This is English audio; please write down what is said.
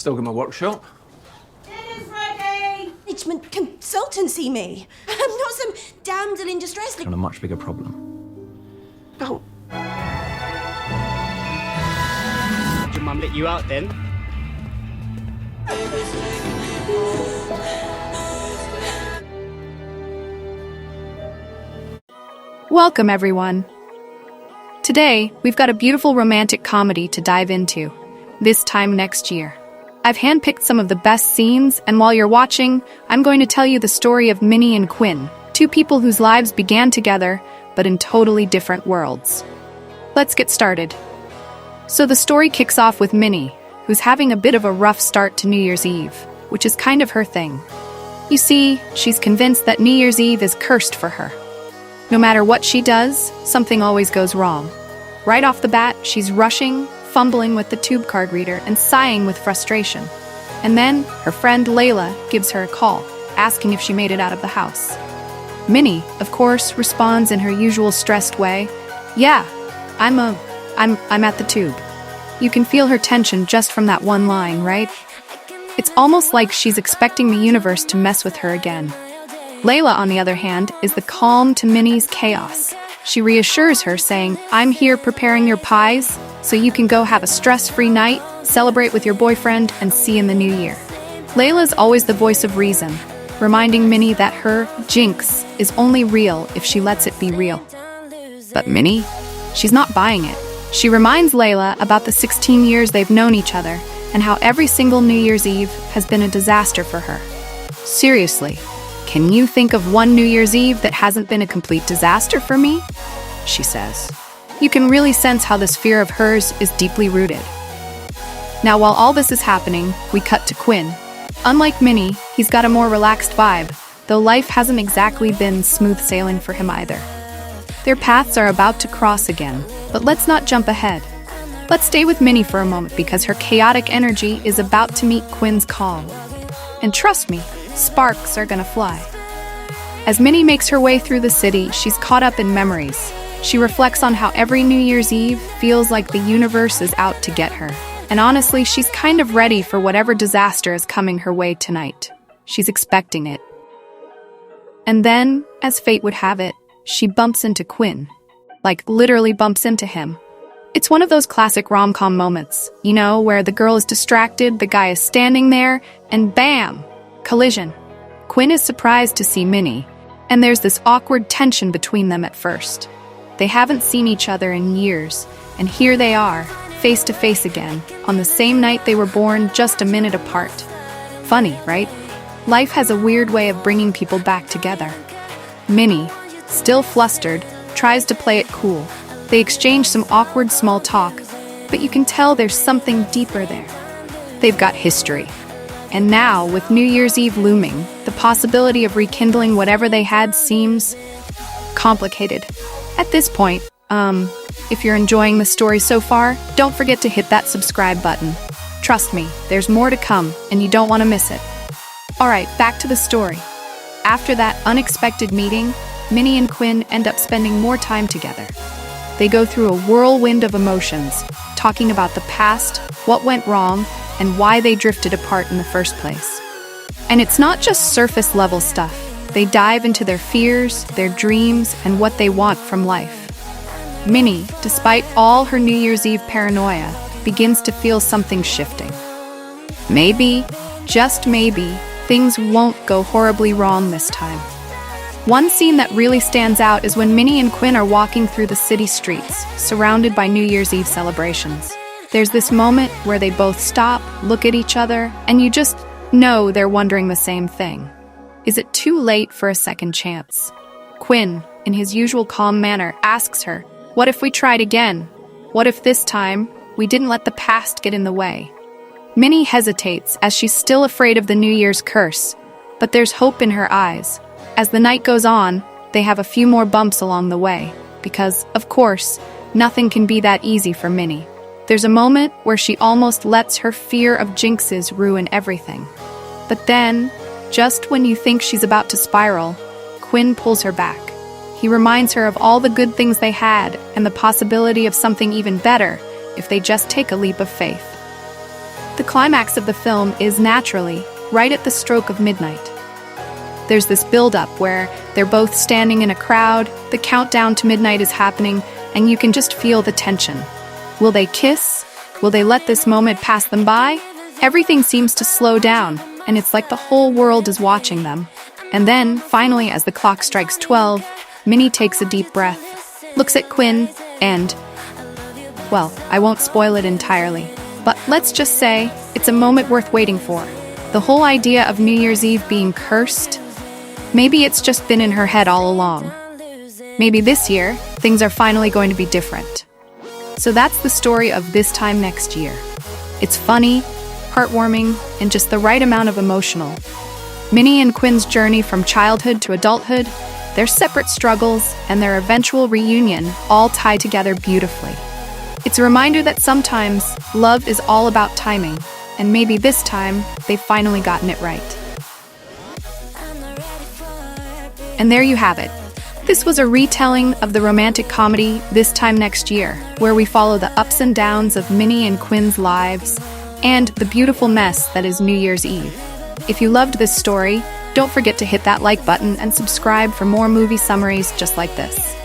Still got my workshop. Dinner's ready! Management consultancy me. I'm not some damsel in distress. On a much bigger problem. Oh. Did your mum let you out then? Welcome, everyone. Today, we've got a beautiful romantic comedy to dive into, this time next year. I've handpicked some of the best scenes, and while you're watching, I'm going to tell you the story of Minnie and Quinn, two people whose lives began together, but in totally different worlds. Let's get started. So the story kicks off with Minnie, who's having a bit of a rough start to New Year's Eve, which is kind of her thing. You see, she's convinced that New Year's Eve is cursed for her. No matter what she does, something always goes wrong. Right off the bat, she's rushing, fumbling with the tube card reader, and sighing with frustration. And then, her friend Layla gives her a call, asking if she made it out of the house. Minnie, of course, responds in her usual stressed way, "Yeah, I'm at the tube." You can feel her tension just from that one line, right? It's almost like she's expecting the universe to mess with her again. Layla, on the other hand, is the calm to Minnie's chaos. She reassures her, saying, "I'm here preparing your pies, so you can go have a stress-free night, celebrate with your boyfriend, and see you in the new year." Layla's always the voice of reason, reminding Minnie that her jinx is only real if she lets it be real. But Minnie? She's not buying it. She reminds Layla about the 16 years they've known each other, and how every single New Year's Eve has been a disaster for her. Seriously. "Can you think of one New Year's Eve that hasn't been a complete disaster for me?" she says. You can really sense how this fear of hers is deeply rooted. Now, while all this is happening, we cut to Quinn. Unlike Minnie, he's got a more relaxed vibe, though life hasn't exactly been smooth sailing for him either. Their paths are about to cross again, but let's not jump ahead. Let's stay with Minnie for a moment because her chaotic energy is about to meet Quinn's calm. And trust me, sparks are gonna fly. As Minnie makes her way through the city, she's caught up in memories. She reflects on how every New Year's Eve feels like the universe is out to get her. And honestly, she's kind of ready for whatever disaster is coming her way tonight. She's expecting it. And then, as fate would have it, she bumps into Quinn. Like, literally bumps into him. It's one of those classic rom-com moments, you know, where the girl is distracted, the guy is standing there, and bam! Collision. Quinn is surprised to see Minnie, and there's this awkward tension between them at first. They haven't seen each other in years, and here they are, face to face again, on the same night they were born, just a minute apart. Funny, right? Life has a weird way of bringing people back together. Minnie, still flustered, tries to play it cool. They exchange some awkward small talk, but you can tell there's something deeper there. They've got history. And now, with New Year's Eve looming, the possibility of rekindling whatever they had seems complicated. At this point, if you're enjoying the story so far, don't forget to hit that subscribe button. Trust me, there's more to come, and you don't want to miss it. Alright, back to the story. After that unexpected meeting, Minnie and Quinn end up spending more time together. They go through a whirlwind of emotions, talking about the past, what went wrong, and why they drifted apart in the first place. And it's not just surface-level stuff. They dive into their fears, their dreams, and what they want from life. Minnie, despite all her New Year's Eve paranoia, begins to feel something shifting. Maybe, just maybe, things won't go horribly wrong this time. One scene that really stands out is when Minnie and Quinn are walking through the city streets, surrounded by New Year's Eve celebrations. There's this moment where they both stop, look at each other, and you just know they're wondering the same thing. Is it too late for a second chance? Quinn, in his usual calm manner, asks her, "What if we tried again? What if this time we didn't let the past get in the way?" Minnie hesitates as she's still afraid of the New Year's curse, but there's hope in her eyes. As the night goes on, they have a few more bumps along the way, because, of course, nothing can be that easy for Minnie. There's a moment where she almost lets her fear of jinxes ruin everything. But then, just when you think she's about to spiral, Quinn pulls her back. He reminds her of all the good things they had and the possibility of something even better if they just take a leap of faith. The climax of the film is naturally right at the stroke of midnight. There's this build-up where they're both standing in a crowd, the countdown to midnight is happening, and you can just feel the tension. Will they kiss? Will they let this moment pass them by? Everything seems to slow down, and it's like the whole world is watching them. And then, finally, as the clock strikes 12, Minnie takes a deep breath, looks at Quinn, and... well, I won't spoil it entirely, but let's just say it's a moment worth waiting for. The whole idea of New Year's Eve being cursed? Maybe it's just been in her head all along. Maybe this year, things are finally going to be different. So that's the story of This Time Next Year. It's funny, heartwarming, and just the right amount of emotional. Minnie and Quinn's journey from childhood to adulthood, their separate struggles, and their eventual reunion all tie together beautifully. It's a reminder that sometimes love is all about timing, and maybe this time they've finally gotten it right. And there you have it. This was a retelling of the romantic comedy This Time Next Year, where we follow the ups and downs of Minnie and Quinn's lives and the beautiful mess that is New Year's Eve. If you loved this story, don't forget to hit that like button and subscribe for more movie summaries just like this.